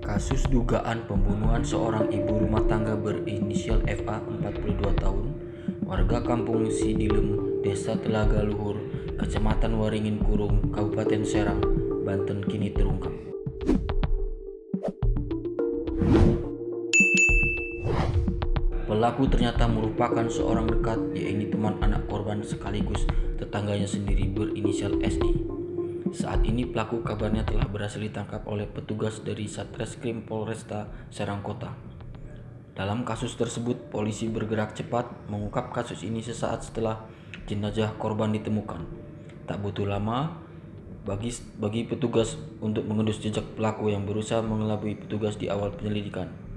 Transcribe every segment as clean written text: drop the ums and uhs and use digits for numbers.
Kasus dugaan pembunuhan seorang ibu rumah tangga berinisial FA 42 tahun, warga Kampung Sidilem, Desa Telaga Luhur, Kecamatan Waringinkurung, Kabupaten Serang, Banten kini terungkap. Pelaku ternyata merupakan seorang dekat, yakni teman anak korban sekaligus tetangganya sendiri berinisial SI. Saat ini pelaku kabarnya telah berhasil ditangkap oleh petugas dari Satreskrim Polresta Serang Kota. Dalam kasus tersebut, polisi bergerak cepat mengungkap kasus ini sesaat setelah jenazah korban ditemukan. Tak butuh lama bagi petugas untuk mengendus jejak pelaku yang berusaha mengelabui petugas di awal penyelidikan.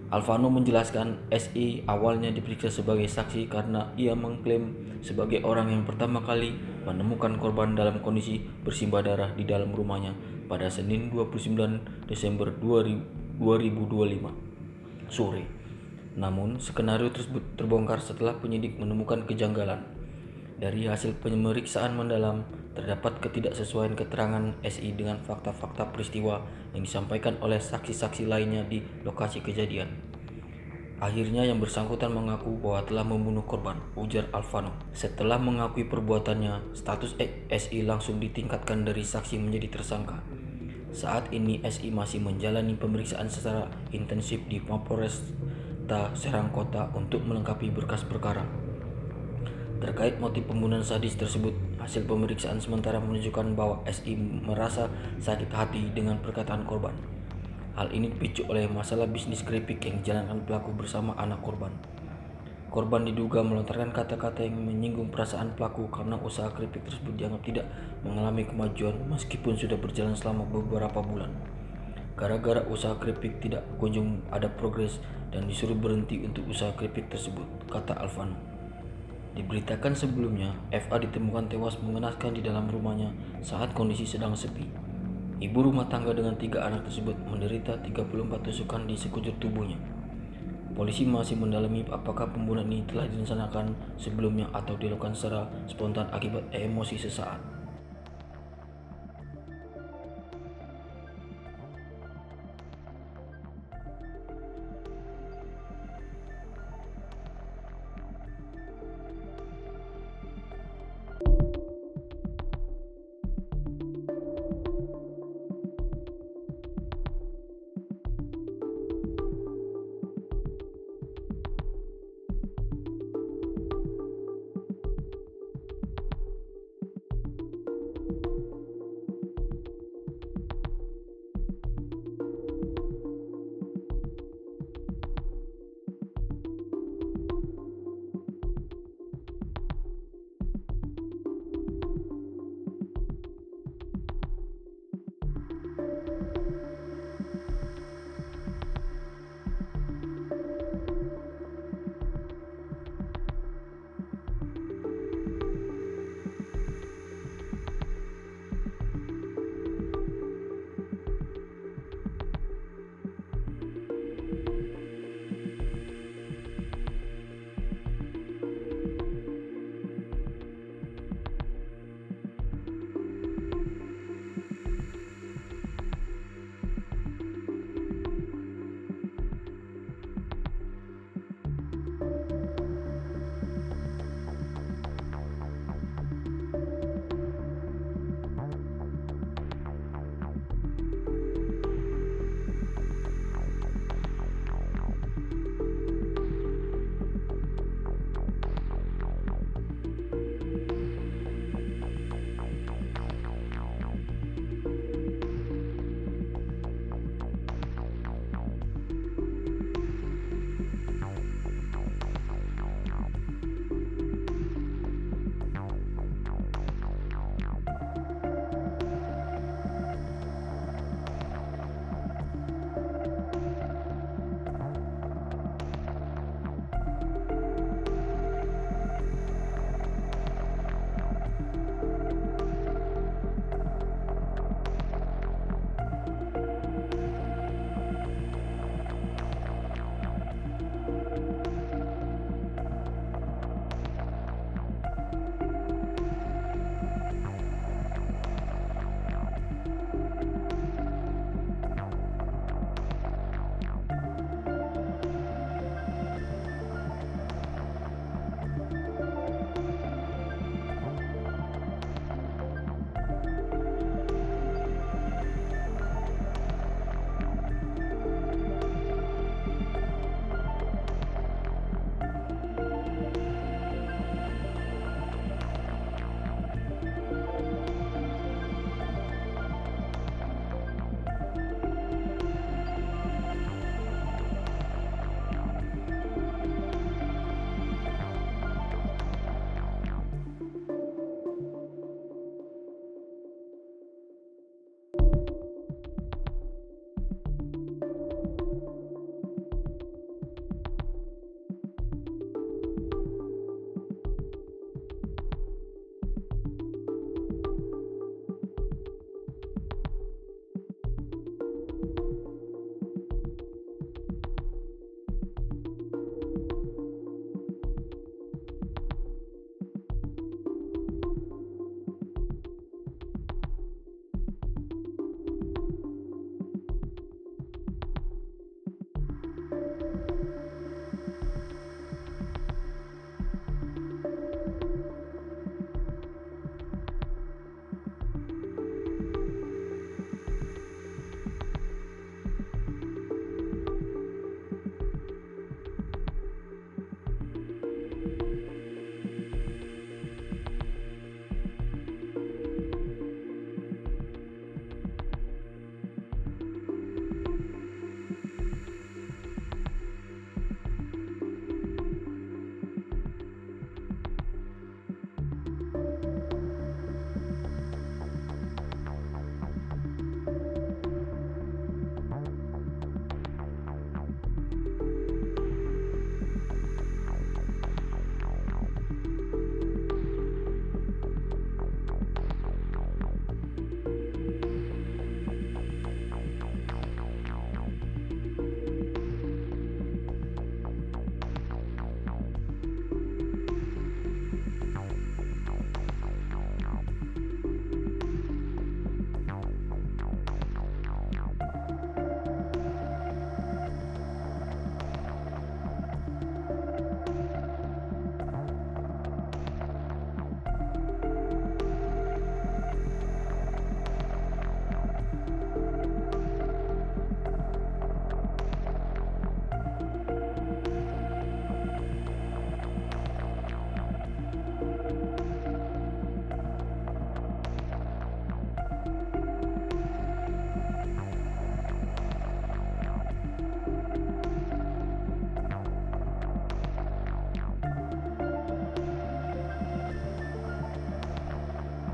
Alvano menjelaskan SI awalnya diperiksa sebagai saksi karena ia mengklaim sebagai orang yang pertama kali menemukan korban dalam kondisi bersimbah darah di dalam rumahnya pada Senin 29 Desember 2025 sore. Namun, skenario tersebut terbongkar setelah penyidik menemukan kejanggalan. Dari hasil pemeriksaan mendalam, terdapat ketidaksesuaian keterangan SI dengan fakta-fakta peristiwa yang disampaikan oleh saksi-saksi lainnya di lokasi kejadian. Akhirnya yang bersangkutan mengaku bahwa telah membunuh korban, ujar Alvano. Setelah mengakui perbuatannya, status SI langsung ditingkatkan dari saksi menjadi tersangka. Saat ini SI masih menjalani pemeriksaan secara intensif di Polresta Serang Kota untuk melengkapi berkas perkara. Terkait motif pembunuhan sadis tersebut, hasil pemeriksaan sementara menunjukkan bahwa SI merasa sakit hati dengan perkataan korban. Hal ini dipicu oleh masalah bisnis keripik yang dijalankan pelaku bersama anak korban. Korban diduga melontarkan kata-kata yang menyinggung perasaan pelaku karena usaha keripik tersebut dianggap tidak mengalami kemajuan meskipun sudah berjalan selama beberapa bulan. Gara-gara usaha keripik tidak kunjung ada progres dan disuruh berhenti untuk usaha keripik tersebut, kata Alvano. Diberitakan sebelumnya, FA ditemukan tewas mengenaskan di dalam rumahnya saat kondisi sedang sepi. Ibu rumah tangga dengan 3 anak tersebut menderita 34 tusukan di sekujur tubuhnya. Polisi masih mendalami apakah pembunuhan ini telah direncanakan sebelumnya atau dilakukan secara spontan akibat emosi sesaat.